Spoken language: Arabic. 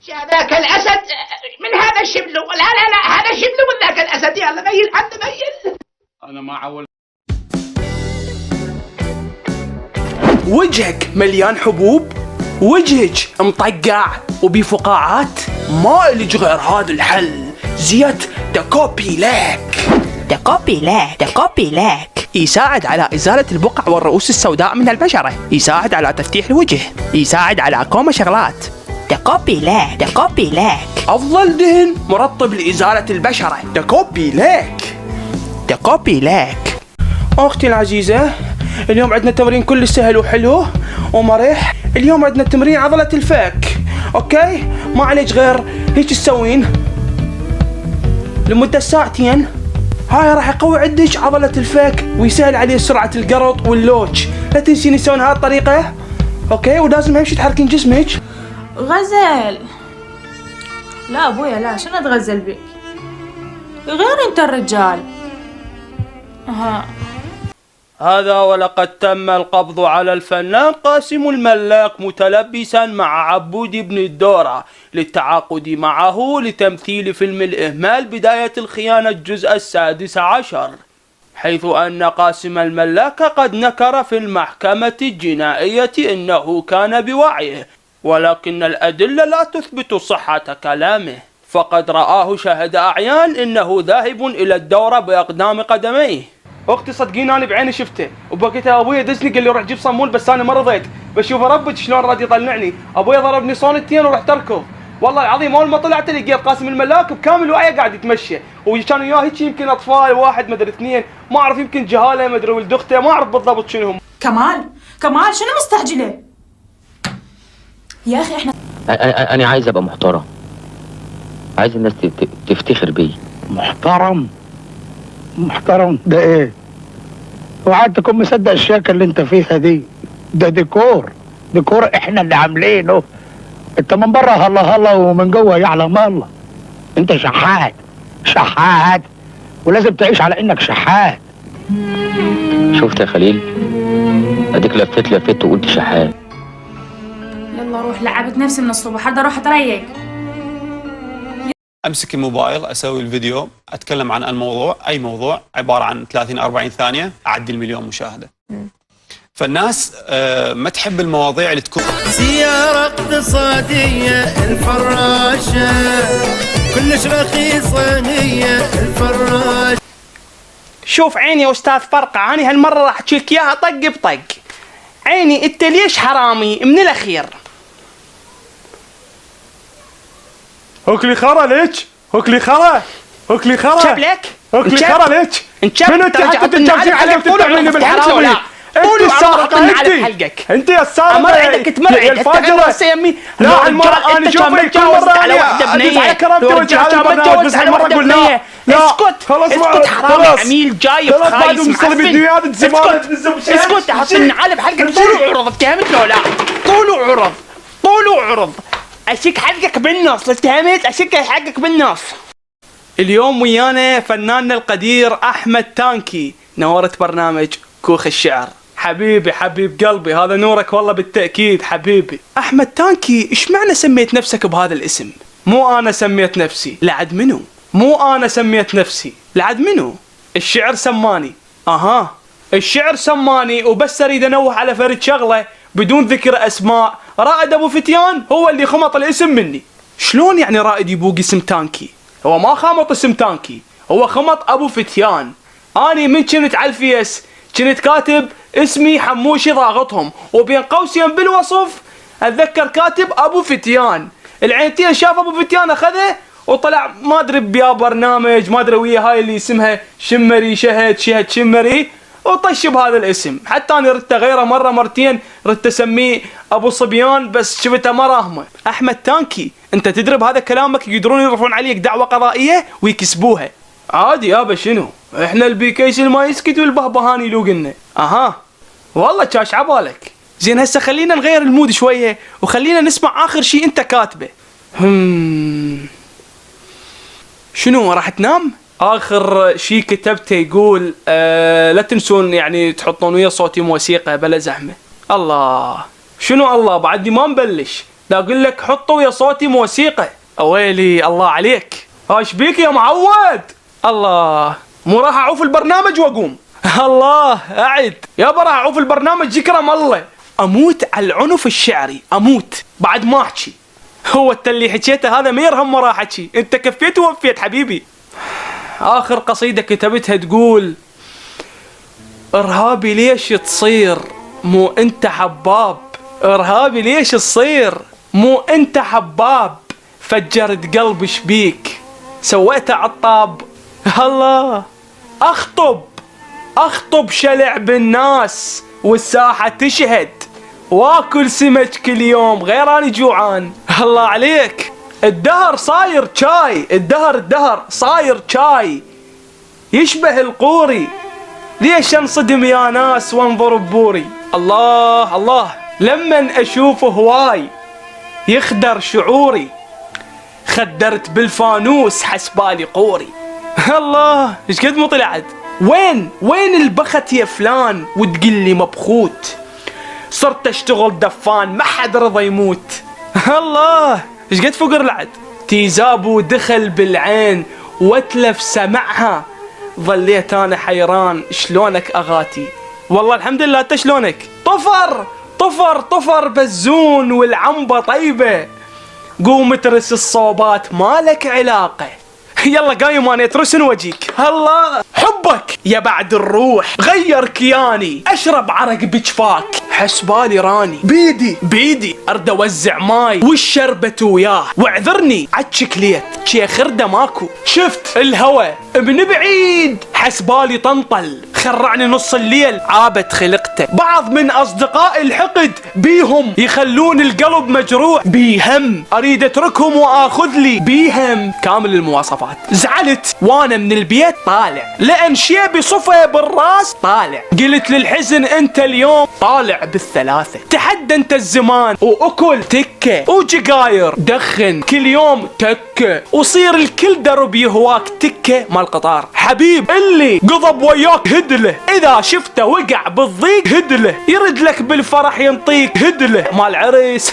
ذاك الاسد من هذا الشبل. لا هذا شبل من ذاك الاسد. يلا ميل عند ميل. انا ما عول. وجهك مليان حبوب، وجهك مطقع وبفقاعات، ما إلج غير هذا الحل، زيت دكوبي لك. دكوبي لك يساعد على إزالة البقع والرؤوس السوداء من البشرة، يساعد على تفتيح الوجه، يساعد على كومة شغلات. دكوبي لك أفضل دهن مرطب لإزالة البشرة. دكوبي لك. أختي العزيزة، اليوم عندنا تمرين كل سهل وحلو ومريح. اليوم عندنا تمرين عضلة الفك، اوكي؟ ما عليك غير هيك تسوين لمدة ساعتين. هاي راح يقوي عندك عضلة الفك ويسهل عليه سرعة القرض واللوج. لا تنسين تسوين هاي الطريقة، اوكي؟ ولازم همشي تحركين جسمك. غزل، لا ابويا لا، عشان اتغزل بك غير انت الرجال. هذا ولقد تم القبض على الفنان قاسم الملاك متلبسا مع عبود بن الدورة للتعاقد معه لتمثيل فيلم الإهمال بداية الخيانة الجزء 16، حيث أن قاسم الملاك قد نكر في المحكمة الجنائية إنه كان بوعيه، ولكن الأدلة لا تثبت صحة كلامه، فقد رآه شاهد أعيان إنه ذاهب إلى الدورة بأقدام قدميه. اختي صدقيني انا بعيني شفته، وبقيتها ابويا دزني قال لي روح جيب صمول، بس انا ما رضيت. بشوف ربك شلون راد يطلعني. ابويا ضربني صونتين ورحت اركض، والله العظيم اول ما طلعت لقيت قاسم الملاك بكامل وعيه قاعد يتمشى، وكانوا وياه هيك يمكن اطفال، واحد مدري اثنين، ما اعرف يمكن جهاله مدري ولد اخته، ما اعرف بالضبط شنو هم. كمال شنو مستعجله يا اخي؟ احنا انا عايز ابقى محترم، عايز الناس تفتخر بي. محترم ده ايه؟ وقعدت تكون مصدق الشياكه اللي انت فيها دي. ده ديكور احنا اللي عاملينه. انت من بره هلا ومن جوه يعلم الله. انت شحات ولازم تعيش على انك شحات. شفت يا خليل، اديك لفيت وقلت شحات. يلا روح، لعبت نفسي من الصبح، هذا اروح اتريق. امسك الموبايل، اسوي الفيديو، اتكلم عن الموضوع، اي موضوع عباره عن 30-40 ثانيه، اعدي المليون مشاهده. فالناس ما تحب المواضيع اللي تكون سيارة اقتصادية الفراشة كلش رخيصة هي الفراشة. شوف عيني يا استاذ فرقة، اني هالمرة راح احكيلك اياها طق بطق. عيني انت ليش حرامي من الاخير؟ هوكلي خرا ليش؟ هوكلي خرا شبلك؟ هوكلي خرا ليش؟ من انت تجي عليك تتعملني بالحلقة؟ طول السارقة على حلقك. انت يا السارقة امر عندك تمرعد الفاجرة. لا المرة انا اشوفك كل مرة على واحدة بنية، على كرامتي وجه هذا البرنامج، بس هالمرة اقول لا. اسكت حرامي عميل جايب خايس معفن. اسكت احط النعال بحلقك طول وعرض، فهمت لو لا؟ طول وعرض اشيك حلقك بالنص، فهمت؟ اشيك حلقك بالنص. اليوم ويانا فناننا القدير احمد تانكي، نورت برنامج كوخ الشعر. حبيبي حبيب قلبي، هذا نورك والله بالتأكيد حبيبي. أحمد تانكي، إيش معنى سميت نفسك بهذا الاسم؟ مو أنا سميت نفسي، لعد منو؟ مو أنا سميت نفسي، لعد منو؟ الشعر سماني. الشعر سماني، وبس أريد أنوه على فرد شغلة بدون ذكر أسماء. رائد أبو فتيان هو اللي خمط الاسم مني. شلون يعني رائد يبوق اسم تانكي؟ هو ما خمط اسم تانكي، هو خمط أبو فتيان. أني من كنت على الفيس كنت كاتب اسمي حموشي ضاغطهم، وبين قوسين بالوصف اتذكر كاتب ابو فتيان. العينتين شاف ابو فتيان اخذه وطلع ما ادري بيا برنامج، ما ادري ويا هاي اللي اسمها شمري شهد شمري، وطش بهذا الاسم. حتى انا ردت غيره مره مرتين، ردت اسميه ابو صبيان بس شفتها ما راهمه. احمد تانكي، انت تدري بهذا كلامك يقدرون يرفعون عليك دعوه قضائيه ويكسبوها عادي. يابا شنو؟ احنا البيكيس اللي ما يسكت والبهبهاني يلوقنا. والله كاش عبالك. زين هسه خلينا نغير المود شويه وخلينا نسمع اخر شيء انت كاتبه. شنو راح تنام؟ اخر شيء كتبته يقول لا تنسون يعني تحطون ويا صوتي موسيقى بلا زحمه. الله شنو الله بعدني ما مبلش. دا اقول لك حطه ويا صوتي موسيقى. اويلي الله عليك. ايش بيك يا معود؟ الله، مو راح اعوف البرنامج واقوم. الله اعد يابا، راح اعوف البرنامج يكرم الله. اموت على العنف الشعري، اموت بعد ما احكي. هو انت اللي حكيته هذا ما يرهم ما راح احكي، انت كفيت ووفيت حبيبي. اخر قصيدة كتبتها تقول: ارهابي ليش تصير مو انت حباب، ارهابي ليش تصير مو انت حباب، فجرت قلبي شبيك سويته عطاب. الله، اخطب شلع بالناس والساحة تشهد، واكل سمك كل يوم غير اني جوعان. الله عليك. الدهر صاير شاي، الدهر صاير شاي يشبه القوري، ليش انصدم يا ناس وانظر ببوري. الله، لمن اشوفه هواي يخدر شعوري، خدرت بالفانوس حسبالي قوري. الله، ايش قد ما طلعت. وين البخت يا فلان وتقلي مبخوت، صرت اشتغل دفان ما حد رضى يموت. الله، ايش قد فقر لعد. تيزابو دخل بالعين واتلف سمعها، ظليت انا حيران شلونك اغاتي. والله الحمد لله، انت شلونك؟ طفر بزون والعنبة طيبة، قوم ترس الصوبات مالك علاقة. يلا قايم انا اترسن وجيك. الله، حبك يا بعد الروح غير كياني، اشرب عرق بجفاك حسبالي راني، بيدي ارد اوزع ماي والشربت وياه، واعذرني عالشكليت شي خرده ماكو، شفت الهوى من بعيد حسبالي طنطل، خرعني نص الليل عابت خلقته، بعض من اصدقاء الحقد بيهم يخلون القلب مجروح، بيهم اريد اتركهم واخذ لي بيهم كامل المواصفات. زعلت وانا من البيت طالع، لان شيبي صفى بالراس طالع، قلت للحزن انت اليوم طالع بالثلاثة، تحدى انت الزمان واكل تكة وجقاير دخن كل يوم تكة، وصير الكل درب يهواك تكة مال قطار. حبيب اللي قضب وياك هدله، اذا شفته وقع بالضيق هدله، يرد لك بالفرح ينطيك هدله مال عريس.